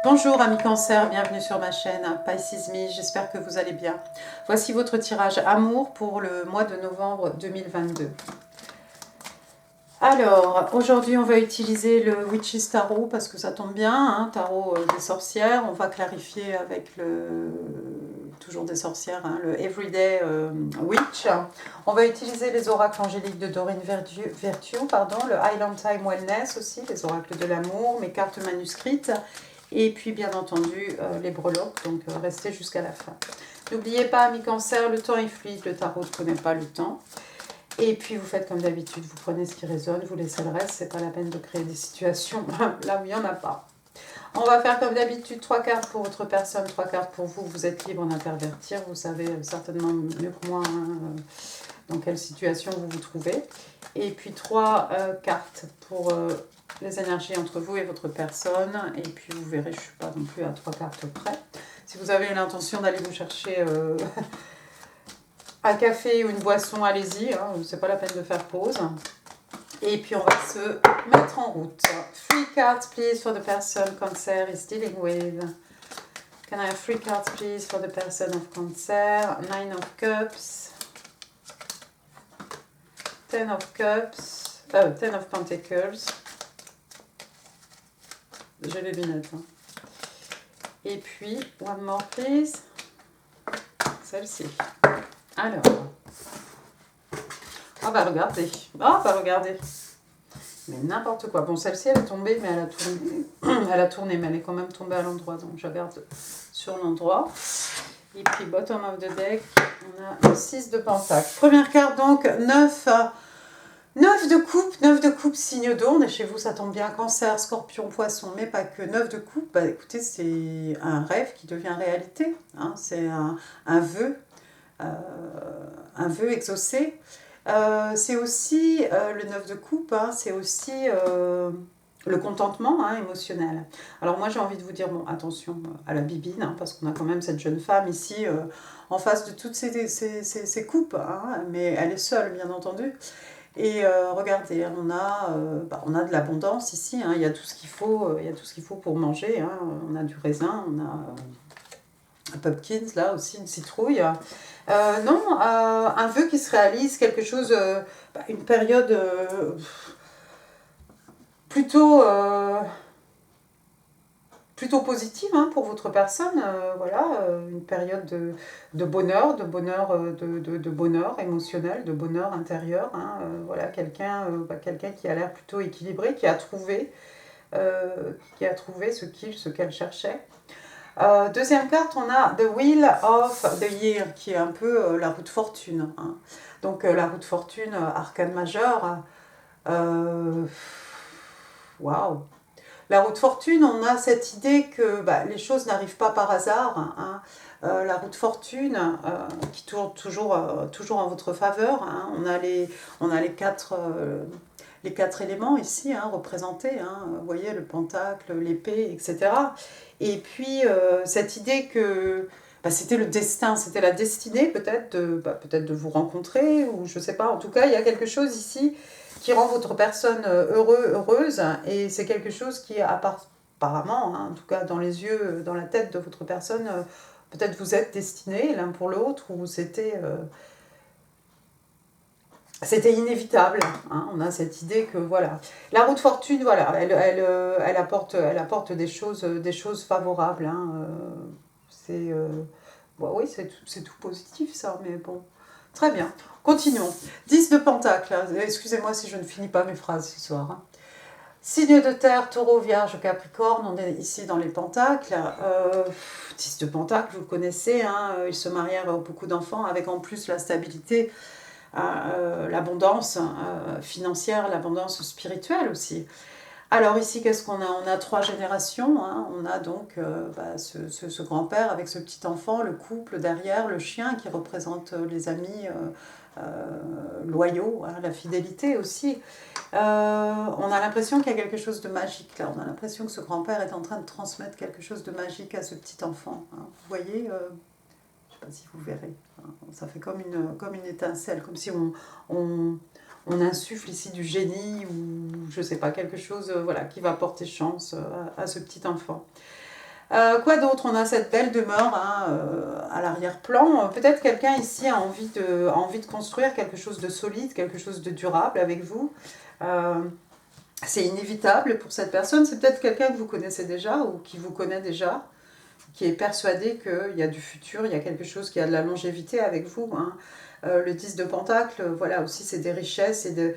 Bonjour amis cancer, bienvenue sur ma chaîne Pisces Me, j'espère que vous allez bien. Voici votre tirage amour pour le mois de novembre 2022. Alors, aujourd'hui on va utiliser le Witches Tarot parce que ça tombe bien, hein, tarot des sorcières. On va clarifier avec le... toujours des sorcières, hein, le Everyday Witch. On va utiliser les oracles angéliques de Doreen Virtue, le Island Time Wellness aussi, les oracles de l'amour, mes cartes manuscrites. Et puis bien entendu les breloques, donc restez jusqu'à la fin. N'oubliez pas, amis cancer, le temps est fluide, le tarot ne connaît pas le temps. Et puis vous faites comme d'habitude, vous prenez ce qui résonne, vous laissez le reste, c'est pas la peine de créer des situations là où il n'y en a pas. On va faire comme d'habitude 3 cartes pour votre personne, 3 cartes pour vous, vous êtes libre d'intervertir, vous savez certainement mieux que moi hein, dans quelle situation vous vous trouvez. Et puis 3 cartes pour les énergies entre vous et votre personne. Et puis vous verrez, je ne suis pas non plus à 3 cartes près. Si vous avez l'intention d'aller vous chercher un café ou une boisson, allez-y. Hein, c'est pas la peine de faire pause. Et puis on va se mettre en route. 3 cards please for the person Cancer is dealing with. Can I have 3 cards please for the person of Cancer? 9 of Cups. 10 of Cups. 10 of Pentacles. J'ai les lunettes. Hein. Et puis, one more please. Celle-ci. Alors. Ah bah regardez. Ah bah regardez. Mais n'importe quoi. Bon, celle-ci elle est tombée, mais elle a tourné. Elle a tourné, mais elle est quand même tombée à l'endroit. Donc je regarde sur l'endroit. Et puis, bottom of the deck, on a le 6 de Pentacle. Première carte donc, 9 de coupe, signe d'eau. On est chez vous, ça tombe bien, Cancer, Scorpion, Poisson, mais pas que. 9 de coupe, bah écoutez, c'est un rêve qui devient réalité. Hein, c'est un vœu exaucé. C'est aussi, le 9 de coupe, hein, c'est aussi le contentement hein, émotionnel. Alors moi j'ai envie de vous dire, bon attention à la bibine, hein, parce qu'on a quand même cette jeune femme ici en face de toutes ces coupes, hein, mais elle est seule bien entendu. Et regardez, on a de l'abondance ici, hein, il y a tout ce qu'il faut, il y a tout ce qu'il faut pour manger, hein, on a du raisin, on a un pumpkin là aussi, une citrouille. Non, un vœu qui se réalise, quelque chose, une période plutôt, plutôt positive hein, pour votre personne, voilà, une période de bonheur, de bonheur émotionnel, de bonheur intérieur, hein, voilà, quelqu'un qui a l'air plutôt équilibré, qui a trouvé ce qu'elle cherchait. Deuxième carte, on a The Wheel of the Year, qui est un peu la roue de fortune. Hein. Donc la roue de fortune, arcane majeur. Waouh! La roue de fortune, on a cette idée que les choses n'arrivent pas par hasard. Hein. La roue de fortune qui tourne toujours en votre faveur. Hein. On a les quatre éléments ici hein, représentés. Hein. Vous voyez, le pentacle, l'épée, etc. Et puis, cette idée que c'était le destin, c'était la destinée peut-être de vous rencontrer, ou je ne sais pas. En tout cas, il y a quelque chose ici qui rend votre personne heureuse, et c'est quelque chose qui, apparemment, hein, en tout cas dans les yeux, dans la tête de votre personne, peut-être vous êtes destinés l'un pour l'autre, ou c'était inévitable. Hein. On a cette idée que, voilà, la roue de fortune, voilà, elle apporte des choses favorables. Hein. Oui, c'est tout positif, ça, mais bon. Très bien. Continuons. 10 de Pentacle. Excusez-moi si je ne finis pas mes phrases ce soir. Hein. Signe de terre, taureau, vierge, capricorne. On est ici dans les Pentacles. 10 de Pentacle, vous le connaissez. Hein, ils se marièrent beaucoup d'enfants avec en plus la stabilité, l'abondance financière, l'abondance spirituelle aussi. Alors ici, qu'est-ce qu'on a? On a 3 générations. Hein. On a donc ce grand-père avec ce petit enfant, le couple derrière, le chien qui représente les amis loyaux, hein, la fidélité aussi. On a l'impression qu'il y a quelque chose de magique là. On a l'impression que ce grand-père est en train de transmettre quelque chose de magique à ce petit enfant. Hein. Vous voyez, je ne sais pas si vous verrez. Hein. Ça fait comme une étincelle, comme si on insuffle ici du génie ou je ne sais pas, quelque chose voilà, qui va porter chance à ce petit enfant. Quoi d'autre? On a cette belle demeure hein, à l'arrière-plan. Peut-être quelqu'un ici a envie de construire quelque chose de solide, quelque chose de durable avec vous. Euh, c'est inévitable pour cette personne. C'est peut-être quelqu'un que vous connaissez déjà ou qui vous connaît déjà, qui est persuadé qu'il y a du futur, il y a quelque chose qui a de la longévité avec vous. Hein. Le 10 de Pentacle, voilà, aussi c'est des richesses, c'est de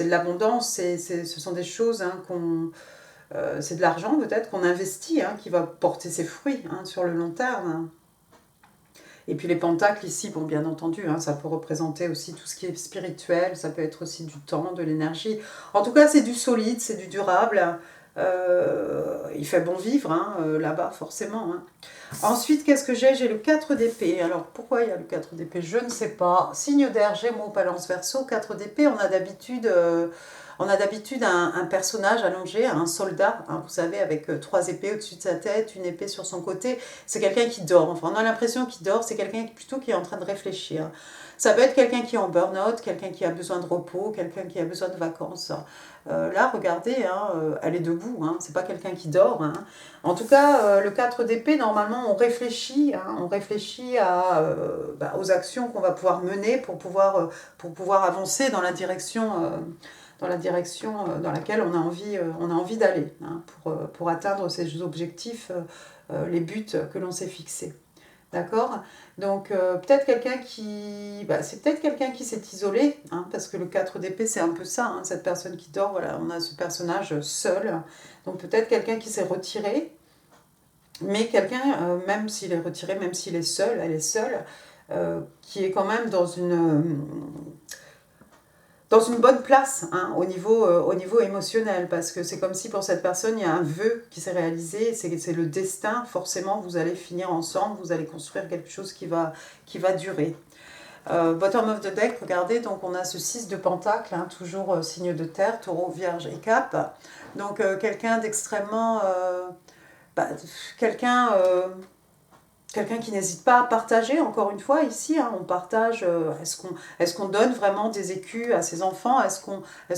l'abondance, ce sont des choses hein, c'est de l'argent peut-être qu'on investit, hein, qui va porter ses fruits hein, sur le long terme. Et puis les pentacles ici, bon bien entendu, hein, ça peut représenter aussi tout ce qui est spirituel, ça peut être aussi du temps, de l'énergie. En tout cas, c'est du solide, c'est du durable. Il fait bon vivre hein, là-bas, forcément. Hein. Ensuite, qu'est-ce que j'ai? J'ai le 4 d'épée. Alors, pourquoi il y a le 4 d'épée? Je ne sais pas. Signe d'air, Gémeaux, Balance, Verseau, 4 d'épée, on a d'habitude... un personnage allongé, un soldat, hein, vous savez, avec 3 épées au-dessus de sa tête, une épée sur son côté. C'est quelqu'un qui dort. Enfin, on a l'impression qu'il dort. C'est quelqu'un plutôt qui est en train de réfléchir. Ça peut être quelqu'un qui est en burn-out, quelqu'un qui a besoin de repos, quelqu'un qui a besoin de vacances. Là, regardez, hein, elle est debout. Hein, c'est pas quelqu'un qui dort. Hein. En tout cas, le 4 d'épée, normalement, on réfléchit aux actions qu'on va pouvoir mener pour pouvoir avancer dans la direction dans laquelle on a envie d'aller hein, pour atteindre ces objectifs, les buts que l'on s'est fixés. D'accord? Donc peut-être c'est peut-être quelqu'un qui s'est isolé, hein, parce que le 4 d'épée c'est un peu ça, hein, cette personne qui dort, voilà, on a ce personnage seul. Donc peut-être quelqu'un qui s'est retiré, mais quelqu'un, même s'il est retiré, même s'il est seul, elle est seule, qui est quand même dans une bonne place hein, au niveau émotionnel, parce que c'est comme si pour cette personne, il y a un vœu qui s'est réalisé, c'est le destin, forcément, vous allez finir ensemble, vous allez construire quelque chose qui va durer. Bottom of the deck, regardez, donc on a ce 6 de Pentacle, hein, toujours signe de terre, Taureau, Vierge et Cap. Donc quelqu'un d'extrêmement... quelqu'un... Quelqu'un qui n'hésite pas à partager, encore une fois, ici, hein, on partage, est-ce qu'on donne vraiment des écus à ses enfants? Est-ce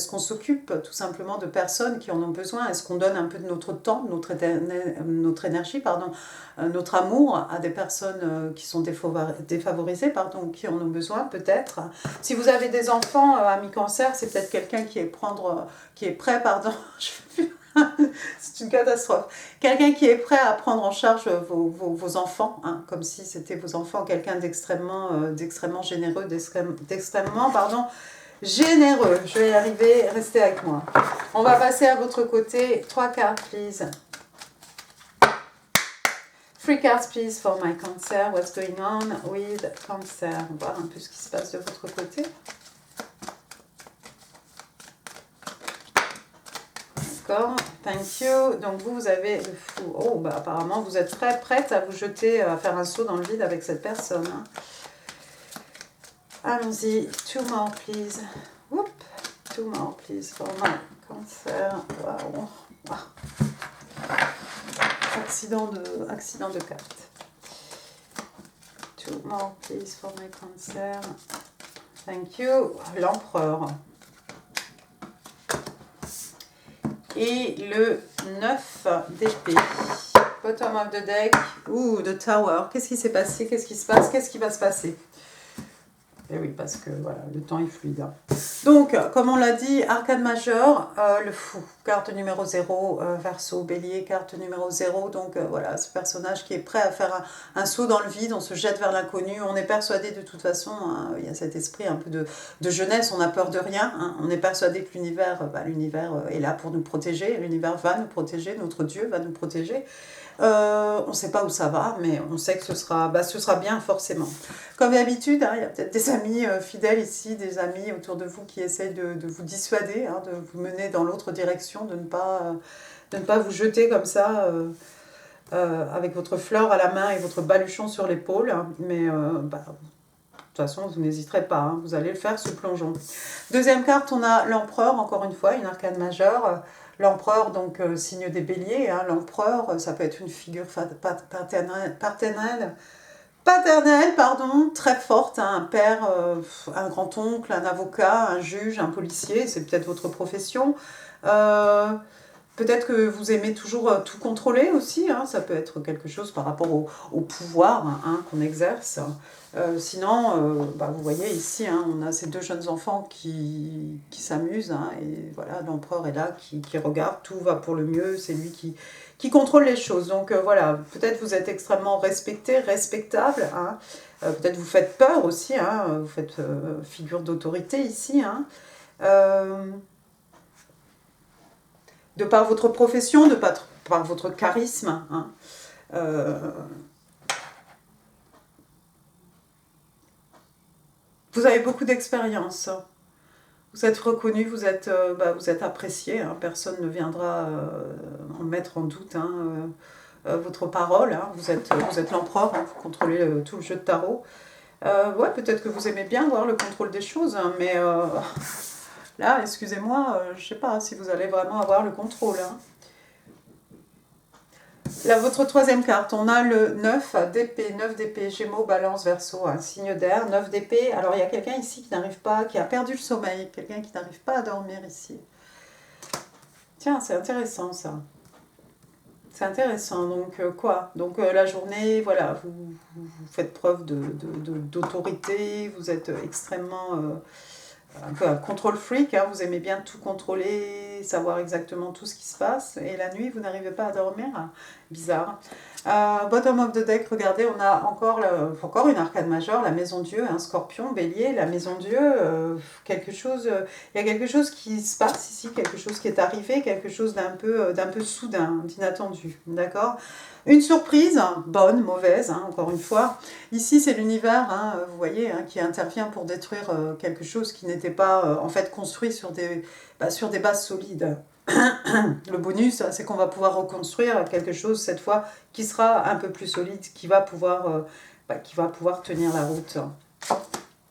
qu'on s'occupe tout simplement de personnes qui en ont besoin? Est-ce qu'on donne un peu de notre temps, notre énergie, pardon, notre amour à des personnes qui sont défavorisées, pardon, qui en ont besoin peut-être? Si vous avez des enfants à mi-cancer, c'est peut-être quelqu'un qui est prêt, pardon, c'est une catastrophe. Quelqu'un qui est prêt à prendre en charge vos enfants, hein, comme si c'était vos enfants, quelqu'un d'extrêmement généreux, d'extrêmement, généreux. Je vais y arriver, restez avec moi. On va passer à votre côté. 3 cartes, please. 3 cards, please, for my Cancer. What's going on with Cancer? On va voir un peu ce qui se passe de votre côté. D'accord, thank you. Donc vous avez le fou. Oh, bah apparemment vous êtes prête à vous jeter, à faire un saut dans le vide avec cette personne. Hein. Allons-y, 2 more please. Whoop. 2 more please for my Cancer. Wow. Accident de carte. 2 more please for my Cancer. Thank you. L'empereur. Et le 9 d'épée. Bottom of the deck. Ouh, the Tower. Qu'est-ce qui s'est passé? Qu'est-ce qui se passe? Qu'est-ce qui va se passer? Et oui, parce que voilà, le temps est fluide. Hein. Donc, comme on l'a dit, arcane majeur, le fou. Carte numéro 0, Verseau, Bélier, carte numéro 0. Donc voilà, ce personnage qui est prêt à faire un saut dans le vide, on se jette vers l'inconnu. On est persuadé de toute façon, hein, il y a cet esprit un peu de jeunesse, on n'a peur de rien. Hein, on est persuadé que l'univers est là pour nous protéger. L'univers va nous protéger, notre Dieu va nous protéger. On ne sait pas où ça va, mais on sait que ce sera bien forcément. Comme d'habitude, hein, il y a peut-être des amis fidèles ici, des amis autour de vous qui essayent de vous dissuader, hein, de vous mener dans l'autre direction, de ne pas vous jeter comme ça avec votre fleur à la main et votre baluchon sur l'épaule. Hein, mais de toute façon, vous n'hésiterez pas, hein, vous allez le faire ce plongeon. Deuxième carte, on a l'empereur, encore une fois, une arcane majeure. L'empereur, donc signe des béliers, hein, l'empereur, ça peut être une figure paternelle, très forte, hein, un père, un grand-oncle, un avocat, un juge, un policier, c'est peut-être votre profession. Peut-être que vous aimez toujours tout contrôler aussi, hein, ça peut être quelque chose par rapport au pouvoir hein, qu'on exerce. Sinon, bah, vous voyez ici, hein, on a ces deux jeunes enfants qui s'amusent, hein, et voilà, l'empereur est là, qui regarde, tout va pour le mieux, c'est lui qui contrôle les choses. Donc voilà, peut-être vous êtes extrêmement respecté, respectable, hein, peut-être vous faites peur aussi, hein, vous faites figure d'autorité ici, hein. De par votre profession, par votre charisme. Hein. Vous avez beaucoup d'expérience. Vous êtes reconnu, vous êtes apprécié. Hein. Personne ne viendra en mettre en doute hein, votre parole. Hein. Vous êtes l'empereur, hein, vous contrôlez tout le jeu de tarot. Ouais, peut-être que vous aimez bien voir le contrôle des choses, hein, mais là, excusez-moi, je ne sais pas si vous allez vraiment avoir le contrôle. Hein. Là, votre troisième carte, on a le 9 d'épée, 9 d'épée, Gémeaux, Balance, Verseau, un signe d'air, 9 d'épée. Alors, il y a quelqu'un ici qui n'arrive pas, qui a perdu le sommeil, quelqu'un qui n'arrive pas à dormir ici. Tiens, c'est intéressant ça. C'est intéressant, donc quoi? Donc la journée, voilà, vous faites preuve d'autorité, vous êtes extrêmement... un peu un contrôle freak, hein, vous aimez bien tout contrôler, savoir exactement tout ce qui se passe, et la nuit, vous n'arrivez pas à dormir, bizarre. Bottom of the deck, regardez, on a encore une arcane majeure, la maison Dieu, un scorpion, bélier, la maison Dieu, il y a quelque chose qui se passe ici, quelque chose qui est arrivé, quelque chose d'un peu soudain, d'inattendu, d'accord? Une surprise, bonne, mauvaise, hein, encore une fois. Ici, c'est l'univers, hein, vous voyez, hein, qui intervient pour détruire quelque chose qui n'était pas en fait construit sur des bases solides. Le bonus, c'est qu'on va pouvoir reconstruire quelque chose cette fois qui sera un peu plus solide, qui va pouvoir tenir la route.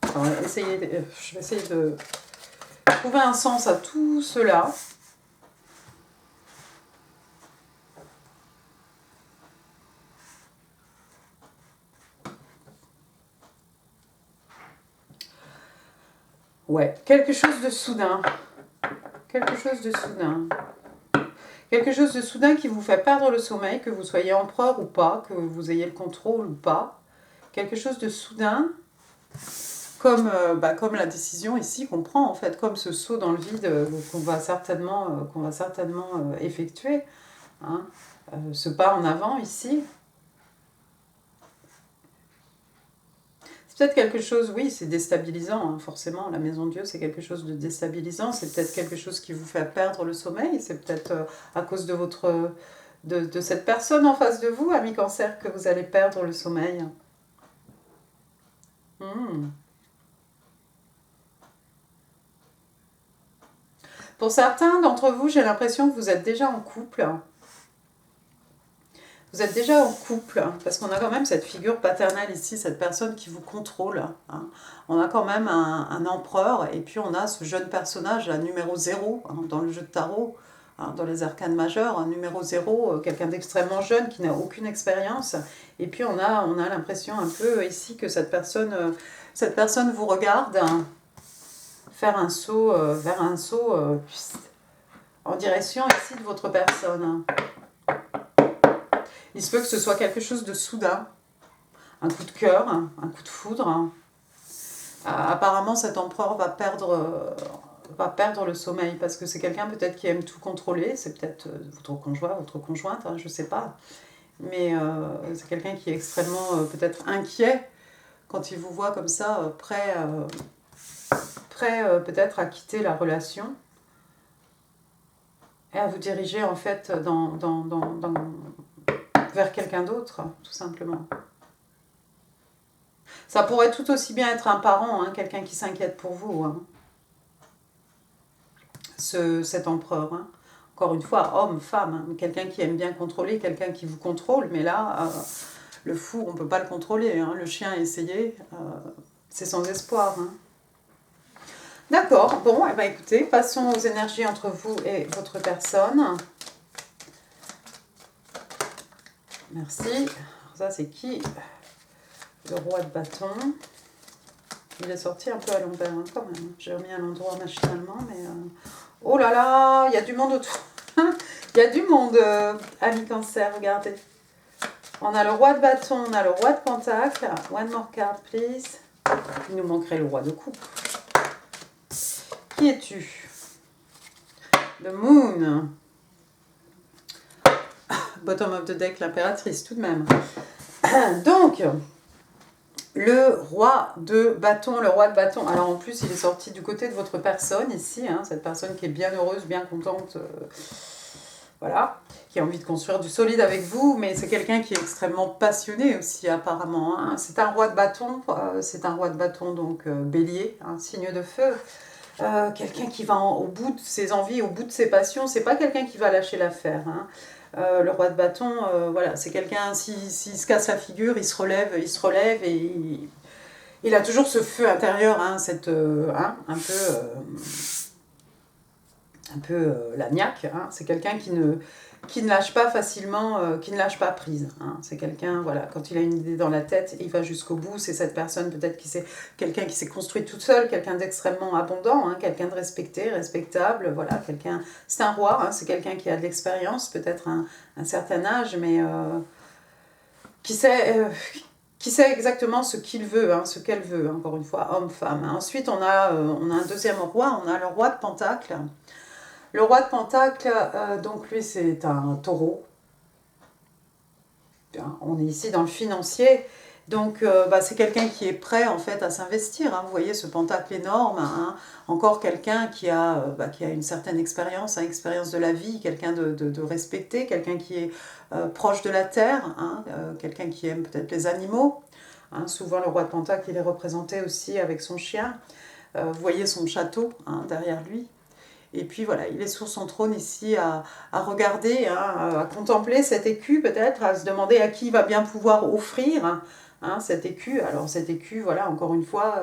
Alors, je vais essayer de trouver un sens à tout cela. Ouais, quelque chose de soudain. Quelque chose de soudain. Quelque chose de soudain qui vous fait perdre le sommeil, que vous soyez empereur ou pas, que vous ayez le contrôle ou pas. Quelque chose de soudain, comme la décision ici qu'on prend, en fait, comme ce saut dans le vide qu'on va certainement effectuer. Hein. Ce pas en avant ici. C'est peut-être quelque chose, oui, c'est déstabilisant, hein, forcément, la maison Dieu, c'est quelque chose de déstabilisant, c'est peut-être quelque chose qui vous fait perdre le sommeil, c'est peut-être à cause de cette personne en face de vous, ami Cancer, que vous allez perdre le sommeil. Pour certains d'entre vous, j'ai l'impression que vous êtes déjà en couple. Vous êtes déjà en couple, parce qu'on a quand même cette figure paternelle ici, cette personne qui vous contrôle. Hein. On a quand même un empereur, et puis on a ce jeune personnage, la numéro 0, hein, dans le jeu de tarot, hein, dans les arcanes majeures, un numéro 0, quelqu'un d'extrêmement jeune qui n'a aucune expérience. Et puis on a l'impression un peu ici que cette personne vous regarde faire un saut vers un saut en direction ici de votre personne. Il se peut que ce soit quelque chose de soudain, un coup de cœur, un coup de foudre. Apparemment, cet empereur va perdre le sommeil parce que c'est quelqu'un peut-être qui aime tout contrôler. C'est peut-être votre conjoint, votre conjointe, hein, je ne sais pas. Mais c'est quelqu'un qui est extrêmement peut-être inquiet quand il vous voit comme ça, prêt peut-être à quitter la relation et à vous diriger en fait vers quelqu'un d'autre, tout simplement. Ça pourrait tout aussi bien être un parent, hein, quelqu'un qui s'inquiète pour vous. Hein. Cet empereur. Hein. Encore une fois, homme, femme, hein, quelqu'un qui aime bien contrôler, quelqu'un qui vous contrôle, mais là, le fou, on ne peut pas le contrôler. Hein. Le chien a essayé, c'est sans espoir. Hein. D'accord, bon, eh ben, écoutez, passons aux énergies entre vous et votre personne. Merci. Alors ça, c'est qui ? Le roi de bâton. Il est sorti un peu à l'envers, hein, quand même. J'ai remis à l'endroit machinalement, mais... Oh là là, il y a du monde autour. Il Il y a du monde, amis Cancer, regardez. On a le roi de bâton, on a le roi de pentacle. One more card, please. Il nous manquerait le roi de coupe. Qui es-tu? The Moon. Bottom of the deck, l'impératrice, tout de même. Donc, le roi de bâton, le roi de bâton. Alors, en plus, il est sorti du côté de votre personne, ici. Hein, cette personne qui est bien heureuse, bien contente. Voilà, qui a envie de construire du solide avec vous, mais c'est quelqu'un qui est extrêmement passionné aussi apparemment. Hein. C'est un roi de bâton, donc bélier, un signe de feu. Quelqu'un qui va au bout de ses envies, au bout de ses passions, c'est pas quelqu'un qui va lâcher l'affaire. Hein. Le roi de bâton, voilà, c'est quelqu'un, s'il se casse la figure, il se relève et il a toujours ce feu intérieur, hein, un peu la niaque, hein. C'est quelqu'un qui ne lâche pas facilement, qui ne lâche pas prise. Hein. C'est quelqu'un, voilà, quand il a une idée dans la tête, il va jusqu'au bout. C'est cette personne peut-être quelqu'un qui s'est construit toute seule, quelqu'un d'extrêmement abondant, hein, quelqu'un de respecté, respectable, voilà, quelqu'un. C'est un roi, hein, c'est quelqu'un qui a de l'expérience, peut-être un certain âge, mais qui sait exactement ce qu'il veut, hein, ce qu'elle veut, encore une fois, homme-femme. Ensuite, on a un deuxième roi, on a le roi de Pentacle. Le roi de Pentacle, donc lui, c'est un taureau. On est ici dans le financier. Donc, c'est quelqu'un qui est prêt, en fait, à s'investir. Hein. Vous voyez ce pentacle énorme. Hein. Encore quelqu'un qui a une certaine expérience, hein, expérience de la vie, quelqu'un de respecté, quelqu'un qui est proche de la terre, hein, quelqu'un qui aime peut-être les animaux. Hein. Souvent, le roi de Pentacle, il est représenté aussi avec son chien. Vous voyez son château, hein, derrière lui. Et puis voilà, il est sur son trône ici à regarder, hein, à contempler cet écu peut-être, à se demander à qui il va bien pouvoir offrir, hein, cet écu. Alors cet écu, voilà, encore une fois,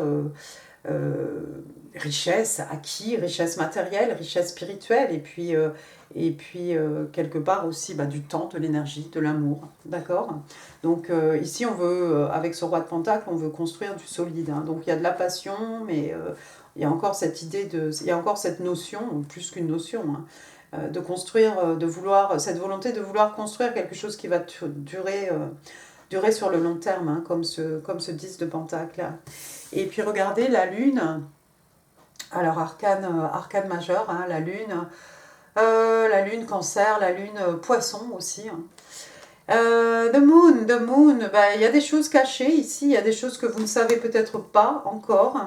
richesse, à qui? Richesse matérielle, richesse spirituelle, et puis quelque part aussi du temps, de l'énergie, de l'amour, d'accord? Donc ici, on veut, avec ce roi de Pentacle, on veut construire du solide. Hein. Donc il y a de la passion, mais il y a encore cette idée il y a encore cette notion, plus qu'une notion, hein, de construire, cette volonté de vouloir construire quelque chose qui va durer sur le long terme, hein, comme ce 10 de Pentacle. Et puis regardez la Lune, alors arcane majeur, hein, la Lune Cancer, la Lune Poisson aussi. Hein. The Moon, il y a des choses cachées ici, il y a des choses que vous ne savez peut-être pas encore.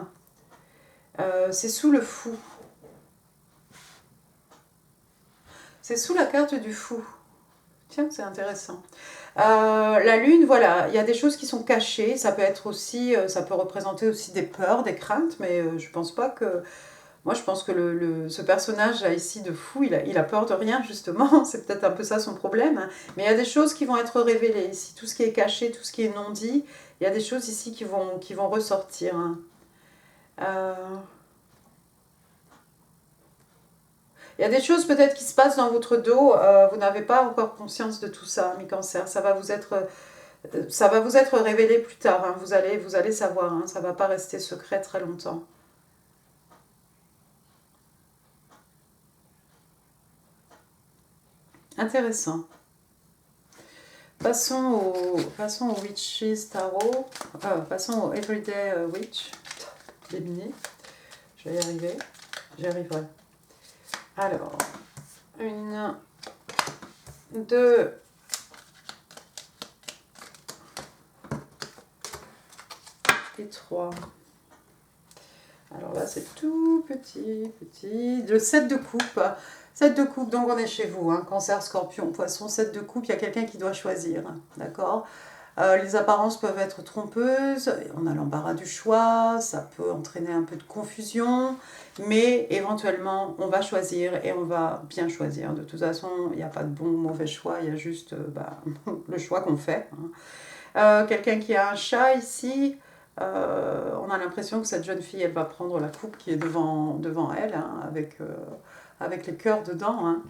C'est sous le fou. C'est sous la carte du fou. Tiens, c'est intéressant. La lune, voilà, il y a des choses qui sont cachées. Ça peut être aussi, ça peut représenter aussi des peurs, des craintes, mais je pense pas que. Moi, je pense que ce personnage là ici de fou, il a peur de rien justement. C'est peut-être un peu ça son problème. Hein. Mais il y a des choses qui vont être révélées ici. Tout ce qui est caché, tout ce qui est non dit, il y a des choses ici qui vont ressortir. Hein. Il y a des choses peut-être qui se passent dans votre dos, vous n'avez pas encore conscience de tout ça, mi Cancer. Ça va vous être révélé plus tard. Hein. Vous allez savoir. Hein. Ça ne va pas rester secret très longtemps. Intéressant. Passons au Witch's Tarot. Passons au Everyday Witch. Gemini. Je vais y arriver. J'y arriverai. Alors, 1, 2, et 3. Alors là, c'est tout petit. Le 7 de coupe. 7 de coupe, donc on est chez vous. Hein, Cancer, Scorpion, Poisson, 7 de coupe, il y a quelqu'un qui doit choisir. D'accord ? Les apparences peuvent être trompeuses, on a l'embarras du choix, ça peut entraîner un peu de confusion, mais éventuellement on va choisir et on va bien choisir. De toute façon, il n'y a pas de bon ou mauvais choix, il y a juste le choix qu'on fait. Hein. Quelqu'un qui a un chat ici, on a l'impression que cette jeune fille, elle va prendre la coupe qui est devant elle, hein, avec les cœurs dedans. Hein.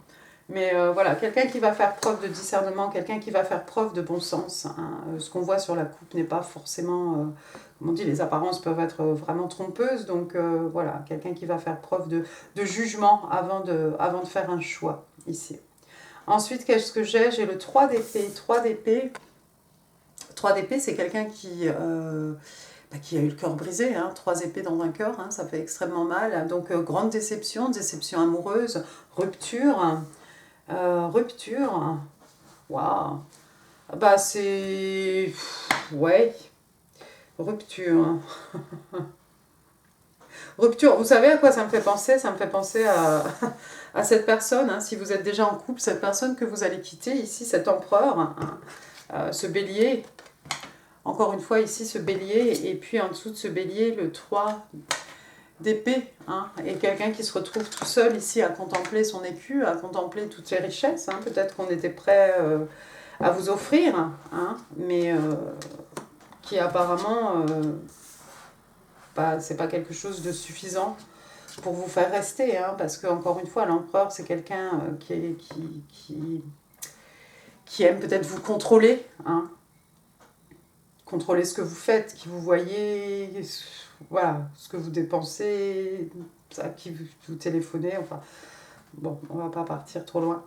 Mais voilà, quelqu'un qui va faire preuve de discernement, quelqu'un qui va faire preuve de bon sens. Hein. Ce qu'on voit sur la coupe n'est pas forcément... comme on dit, les apparences peuvent être vraiment trompeuses. Donc voilà, quelqu'un qui va faire preuve de jugement avant de faire un choix ici. Ensuite, qu'est-ce que j'ai? J'ai le 3 d'épée. 3 d'épée. 3 d'épée, c'est quelqu'un qui a eu le cœur brisé. Hein. 3 épées dans un cœur, hein, ça fait extrêmement mal. Donc, grande déception, déception amoureuse, rupture. Rupture. Waouh. Bah, c'est. Ouais. Rupture. Rupture, vous savez à quoi ça me fait penser? Ça me fait penser à cette personne, hein, si vous êtes déjà en couple, cette personne que vous allez quitter ici, cet empereur, hein, ce bélier, encore une fois ici ce bélier, et puis en dessous de ce bélier le 3 d'épée, hein, et quelqu'un qui se retrouve tout seul ici à contempler son écu, à contempler toutes les richesses, hein, peut-être qu'on était prêt à vous offrir, hein, mais qui apparemment... c'est pas quelque chose de suffisant pour vous faire rester, hein, parce que encore une fois, l'empereur, c'est quelqu'un qui aime peut-être vous contrôler, hein, contrôler ce que vous faites, qui vous voyez, voilà, ce que vous dépensez, à qui vous téléphonez, enfin, bon, on va pas partir trop loin.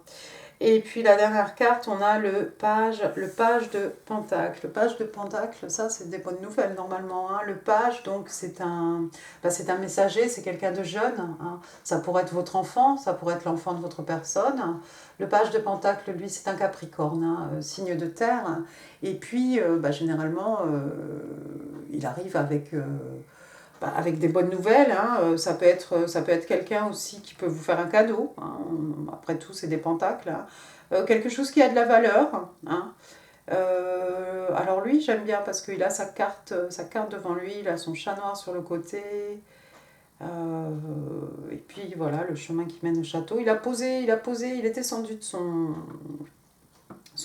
Et puis la dernière carte, on a le page de Pentacle. Le page de Pentacle, ça c'est des bonnes nouvelles normalement. Hein. Le page, donc c'est un messager, c'est quelqu'un de jeune. Hein. Ça pourrait être votre enfant, ça pourrait être l'enfant de votre personne. Le page de Pentacle, lui, c'est un Capricorne, hein, signe de terre. Et puis, généralement, il arrive avec des bonnes nouvelles, hein. Ça peut être quelqu'un aussi qui peut vous faire un cadeau, hein. Après tout c'est des pentacles, hein. Quelque chose qui a de la valeur, hein. Alors lui j'aime bien parce qu'il a sa carte devant lui, il a son chat noir sur le côté, et puis voilà le chemin qui mène au château, il a posé, il est descendu de son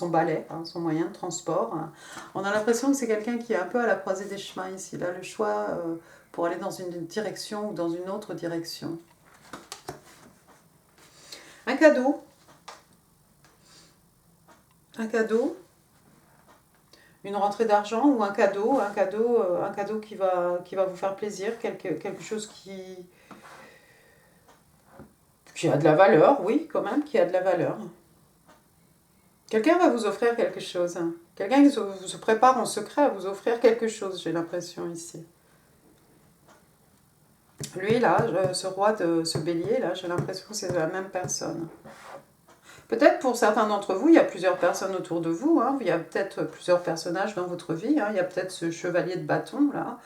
balai, hein, son moyen de transport. On a l'impression que c'est quelqu'un qui est un peu à la croisée des chemins ici. Il a le choix pour aller dans une direction ou dans une autre direction. Un cadeau. Un cadeau. Une rentrée d'argent ou un cadeau qui va vous faire plaisir, quelque chose qui a de la valeur, oui, quand même, qui a de la valeur. Quelqu'un va vous offrir quelque chose. Quelqu'un qui se prépare en secret à vous offrir quelque chose, j'ai l'impression ici. Lui, là, ce roi de ce bélier, là, j'ai l'impression que c'est la même personne. Peut-être pour certains d'entre vous, il y a plusieurs personnes autour de vous, hein, il y a peut-être plusieurs personnages dans votre vie, hein, il y a peut-être ce chevalier de bâton, là.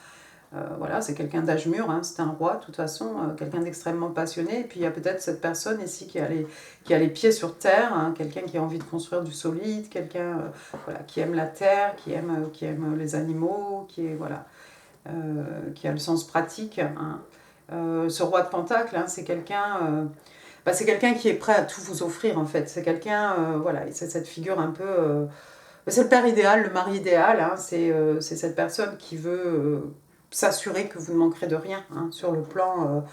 Voilà, c'est quelqu'un d'âge mûr, hein, c'est un roi, de toute façon, quelqu'un d'extrêmement passionné. Et puis il y a peut-être cette personne ici qui a les pieds sur terre, hein, quelqu'un qui a envie de construire du solide, quelqu'un voilà, qui aime la terre, qui aime les animaux, qui a le sens pratique. Hein. Ce roi de Pentacle, hein, c'est quelqu'un qui est prêt à tout vous offrir en fait. C'est quelqu'un, voilà, c'est cette figure un peu... c'est le père idéal, le mari idéal, hein, c'est cette personne qui veut s'assurer que vous ne manquerez de rien, hein, sur le plan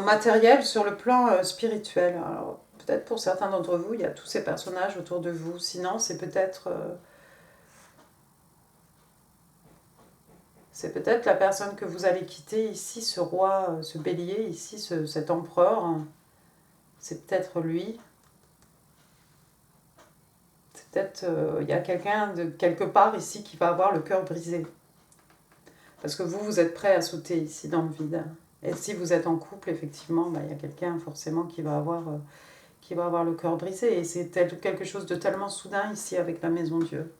matériel, sur le plan spirituel. Alors, peut-être pour certains d'entre vous, il y a tous ces personnages autour de vous. Sinon, c'est peut-être la personne que vous allez quitter ici, ce roi, ce bélier, ici, cet empereur. C'est peut-être lui. C'est peut-être, il y a quelqu'un de quelque part ici qui va avoir le cœur brisé. Parce que vous êtes prêt à sauter ici dans le vide. Et si vous êtes en couple, effectivement, il y a quelqu'un forcément qui va avoir le cœur brisé. Et c'est quelque chose de tellement soudain ici avec la Maison Dieu.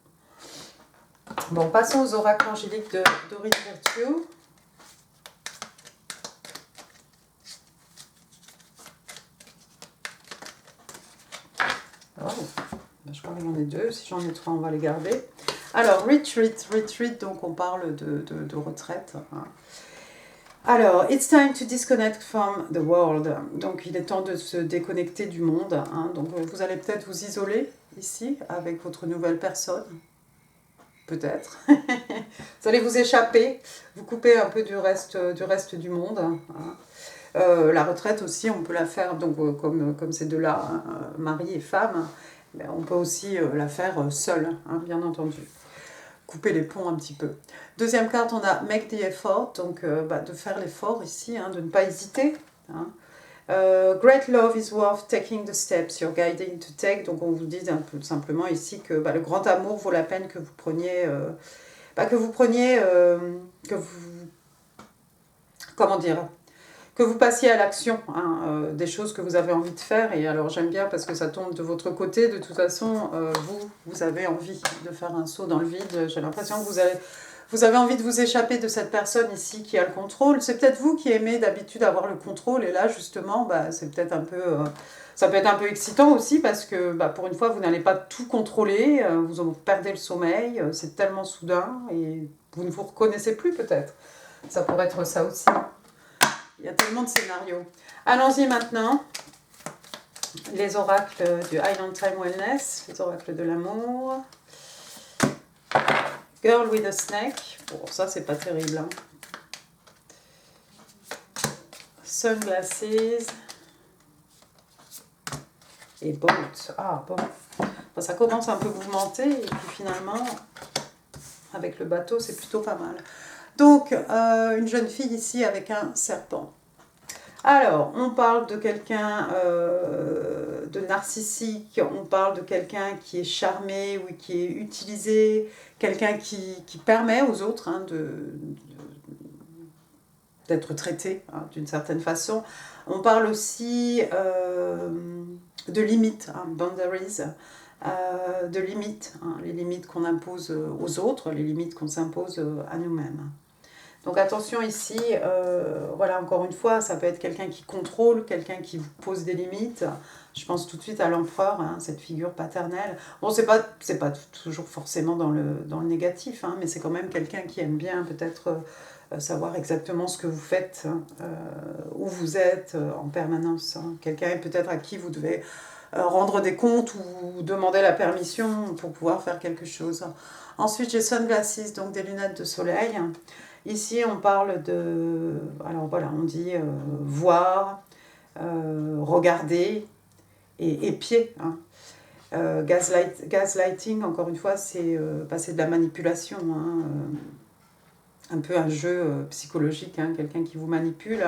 Bon, passons aux oracles angéliques de Dorine Virtue. Oh, je crois qu'il y en a 2. Si j'en ai 3, on va les garder. Alors, retreat, donc on parle de retraite. Hein. Alors, it's time to disconnect from the world. Donc, il est temps de se déconnecter du monde. Hein. Donc, vous allez peut-être vous isoler ici avec votre nouvelle personne. Peut-être. Vous allez vous échapper, vous couper un peu du reste du monde. Hein. La retraite aussi, on peut la faire donc, comme ces deux-là, hein, mari et femme. Mais on peut aussi la faire seule, hein, bien entendu. Couper les ponts un petit peu. Deuxième carte, on a make the effort, donc de faire l'effort ici, hein, de ne pas hésiter. Hein. Great love is worth taking the steps you're guiding to take. Donc on vous dit un peu simplement ici que le grand amour vaut la peine que vous preniez, comment dire, que vous passiez à l'action, hein, des choses que vous avez envie de faire. Et alors j'aime bien parce que ça tombe de votre côté. De toute façon, vous avez envie de faire un saut dans le vide. J'ai l'impression que vous avez envie de vous échapper de cette personne ici qui a le contrôle. C'est peut-être vous qui aimez d'habitude avoir le contrôle. Et là, justement, c'est peut-être un peu... ça peut être un peu excitant aussi parce que pour une fois, vous n'allez pas tout contrôler. Vous en perdez le sommeil. C'est tellement soudain et vous ne vous reconnaissez plus peut-être. Ça pourrait être ça aussi. Il y a tellement de scénarios. Allons-y maintenant. Les oracles du Island Time Wellness, les oracles de l'amour. Girl with a Snake. Bon, ça, c'est pas terrible. Hein. Sunglasses. Et Boat. Ah, bon. Enfin, ça commence un peu mouvementé. Et puis finalement, avec le bateau, c'est plutôt pas mal. Donc, une jeune fille ici avec un serpent. Alors, on parle de quelqu'un de narcissique, on parle de quelqu'un qui est charmé ou qui est utilisé, quelqu'un qui permet aux autres d'être traité d'une certaine façon. On parle aussi de limites, boundaries, de limites, les limites qu'on impose aux autres, les limites qu'on s'impose à nous-mêmes. Donc attention ici, voilà, encore une fois, ça peut être quelqu'un qui contrôle, quelqu'un qui vous pose des limites. Je pense tout de suite à l'empereur, cette figure paternelle. Bon, c'est pas toujours forcément dans le négatif, mais c'est quand même quelqu'un qui aime bien peut-être savoir exactement ce que vous faites, où vous êtes en permanence. Quelqu'un peut-être à qui vous devez rendre des comptes ou demander la permission pour pouvoir faire quelque chose. Ensuite, j'ai sunglasses, donc des lunettes de soleil. Ici, on parle de... Alors voilà, on dit voir, regarder et pied. Hein. Gaslighting, encore une fois, c'est de la manipulation. Hein, un peu un jeu psychologique, hein, quelqu'un qui vous manipule.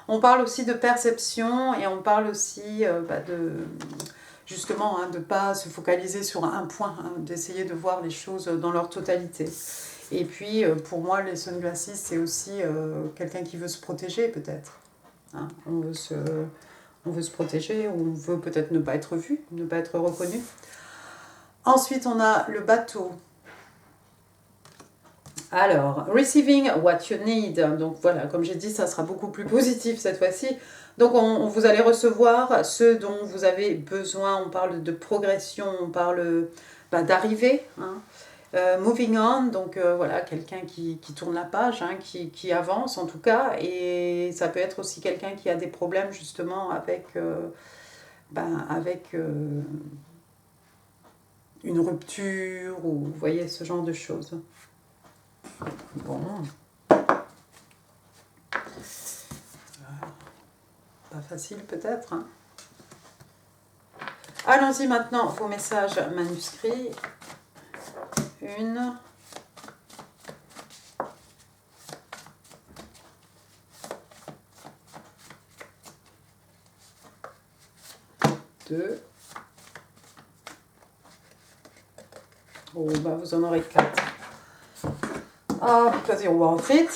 On parle aussi de perception et on parle aussi de... Justement, de ne pas se focaliser sur un point, d'essayer de voir les choses dans leur totalité. Et puis, pour moi, les sunglasses, c'est aussi quelqu'un qui veut se protéger, peut-être. Hein, on veut se protéger, ou on veut peut-être ne pas être vu, ne pas être reconnu. Ensuite, on a le bateau. Alors, receiving what you need. Donc voilà, comme j'ai dit, ça sera beaucoup plus positif cette fois-ci. Donc vous allez recevoir ce dont vous avez besoin. On parle de progression, on parle d'arrivée. Hein. Moving on, donc voilà, quelqu'un qui tourne la page, qui avance en tout cas. Et ça peut être aussi quelqu'un qui a des problèmes justement avec une rupture ou vous voyez ce genre de choses. Bon. Pas facile peut-être. Hein. Allons-y maintenant, vos messages manuscrits. 1. 2. Oh, vous en aurez 4. Ah, because you want it.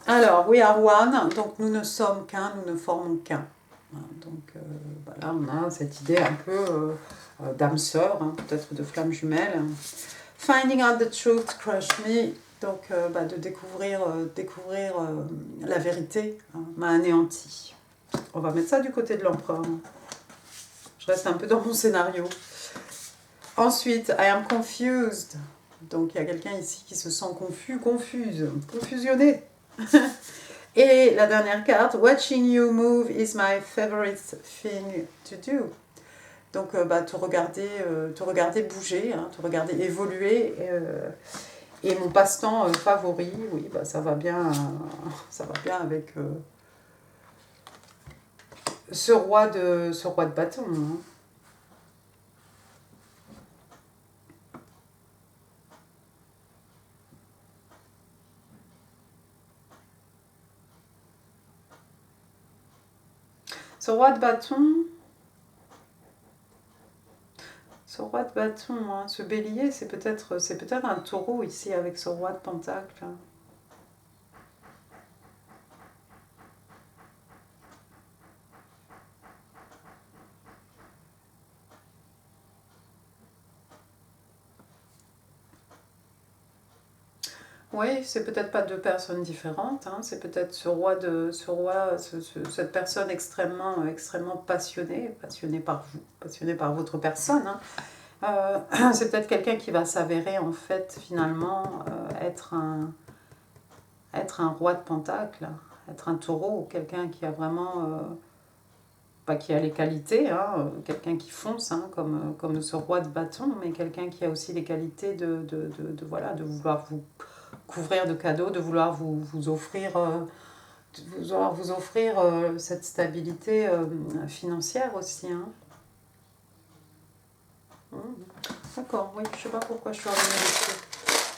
Alors, we are one, donc nous ne sommes qu'un, nous ne formons qu'un. Donc là, on a cette idée un peu d'âme sœur, peut-être de flamme jumelle. Finding out the truth crush me, donc de découvrir la vérité m'a anéanti. On va mettre ça du côté de l'empereur. Je reste un peu dans mon scénario. Ensuite, I am confused. Donc il y a quelqu'un ici qui se sent confusionné. Et la dernière carte, watching you move is my favorite thing to do. Donc te regarder bouger, te regarder évoluer. Et mon passe-temps favori, oui, ça va bien avec ce roi de bâton. Hein. Ce roi de bâton, hein, ce bélier, c'est peut-être un taureau ici avec ce roi de pentacle. Oui, c'est peut-être pas deux personnes différentes, hein, c'est peut-être cette personne extrêmement passionnée par vous, passionnée par votre personne. Hein. C'est peut-être quelqu'un qui va s'avérer en fait finalement être un roi de pentacle, être un taureau, quelqu'un qui a vraiment, pas qui a les qualités, hein, quelqu'un qui fonce hein, comme ce roi de bâton, mais quelqu'un qui a aussi les qualités voilà, de vouloir vous couvrir de cadeaux, de vouloir vous offrir, cette stabilité financière aussi. Hein. D'accord, oui, je sais pas pourquoi je suis revenue dessus.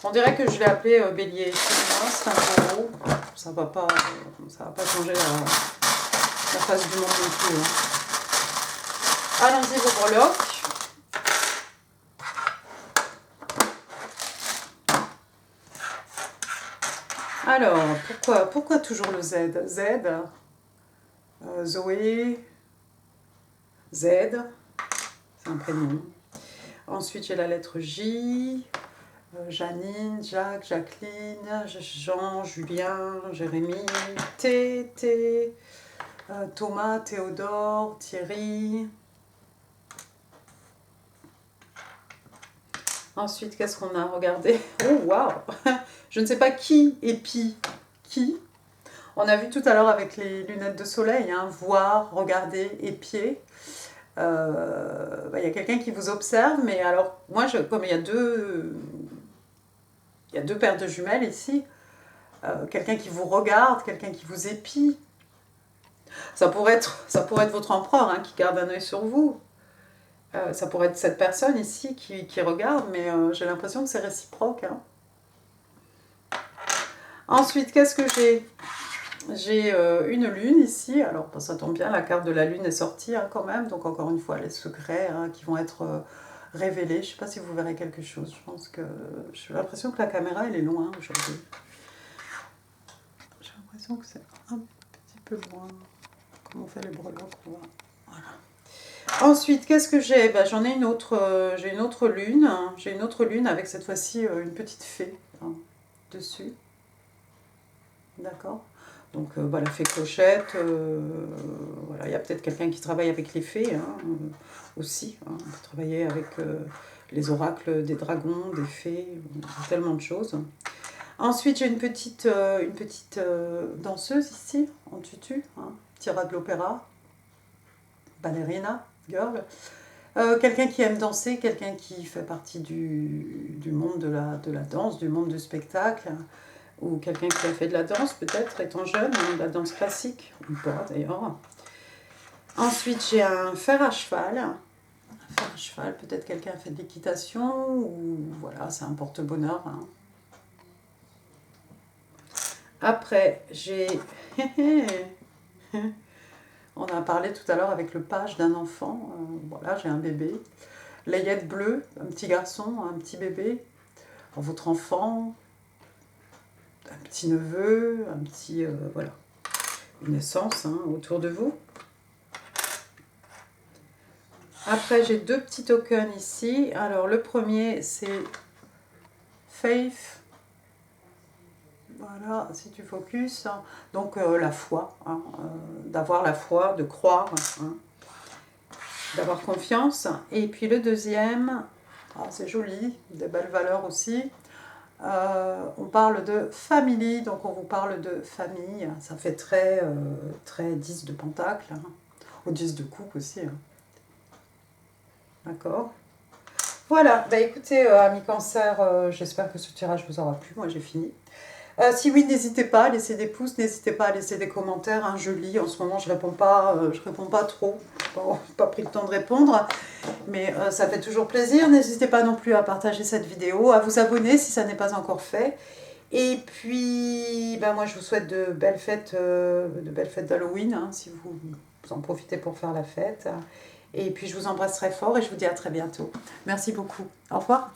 On dirait que je l'ai appelé bélier. C'est un taureau, ça va pas changer la face du monde non plus. Hein. Allons-y vos breloques. Alors, pourquoi toujours le Z? Z, Zoé, Z, c'est un prénom. Ensuite, j'ai la lettre J, Janine, Jacques, Jacqueline, Jean, Julien, Jérémy, T, Thomas, Théodore, Thierry. Ensuite, qu'est-ce qu'on a regardé? Oh, waouh! Je ne sais pas qui épie qui. On a vu tout à l'heure avec les lunettes de soleil, hein, voir, regarder, épier. Y a quelqu'un qui vous observe, mais alors, moi, comme il y a deux paires de jumelles ici, quelqu'un qui vous regarde, quelqu'un qui vous épie. Ça pourrait être votre empereur hein, qui garde un œil sur vous. Ça pourrait être cette personne ici qui regarde, mais j'ai l'impression que c'est réciproque. Hein. Ensuite, qu'est-ce que j'ai? J'ai une lune ici, alors ça tombe bien, la carte de la lune est sortie hein, quand même, donc encore une fois les secrets hein, qui vont être révélés. Je ne sais pas si vous verrez quelque chose, je pense que j'ai l'impression que la caméra elle est loin aujourd'hui. J'ai l'impression que c'est un petit peu loin. Comment on fait les breloques? Voilà. Ensuite, qu'est-ce que j'ai? J'en ai une autre, j'ai une autre lune. Hein. J'ai une autre lune avec cette fois-ci une petite fée hein, dessus. D'accord. Donc la fée clochette, voilà, il y a peut-être quelqu'un qui travaille avec les fées hein, aussi. Hein. On peut travailler avec les oracles des dragons, des fées, tellement de choses. Ensuite, j'ai une petite danseuse ici, en tutu, hein, tira de l'opéra, ballerina, girl. Quelqu'un qui aime danser, quelqu'un qui fait partie du monde de la danse, du monde du spectacle, ou quelqu'un qui a fait de la danse peut-être étant jeune, hein, de la danse classique, ou pas d'ailleurs. Ensuite j'ai un fer à cheval, peut-être quelqu'un a fait de l'équitation, ou voilà, c'est un porte-bonheur. Hein. Après j'ai... On a parlé tout à l'heure avec le page d'un enfant, voilà, j'ai un bébé. Layette bleue, un petit garçon, un petit bébé. Alors, votre enfant, un petit neveu, un petit, voilà, une naissance hein, autour de vous. Après, j'ai deux petits tokens ici. Alors, le premier, c'est Faith. Voilà, si tu focuses. Donc, la foi. Hein, d'avoir la foi, de croire, hein, d'avoir confiance. Et puis, le deuxième, c'est joli, des belles valeurs aussi. On parle de family, donc on vous parle de famille. Ça fait très 10 de pentacle. Hein, ou 10 de coupe aussi. Hein. D'accord. Voilà, écoutez, amis cancer, j'espère que ce tirage vous aura plu. Moi, j'ai fini. Si oui, n'hésitez pas à laisser des pouces, n'hésitez pas à laisser des commentaires. Hein, je lis, en ce moment, je réponds pas trop. Je n'ai pas pris le temps de répondre. Mais ça fait toujours plaisir. N'hésitez pas non plus à partager cette vidéo, à vous abonner si ça n'est pas encore fait. Et puis, moi, je vous souhaite de belles fêtes d'Halloween, hein, si vous en profitez pour faire la fête. Et puis je vous embrasse très fort et je vous dis à très bientôt. Merci beaucoup. Au revoir.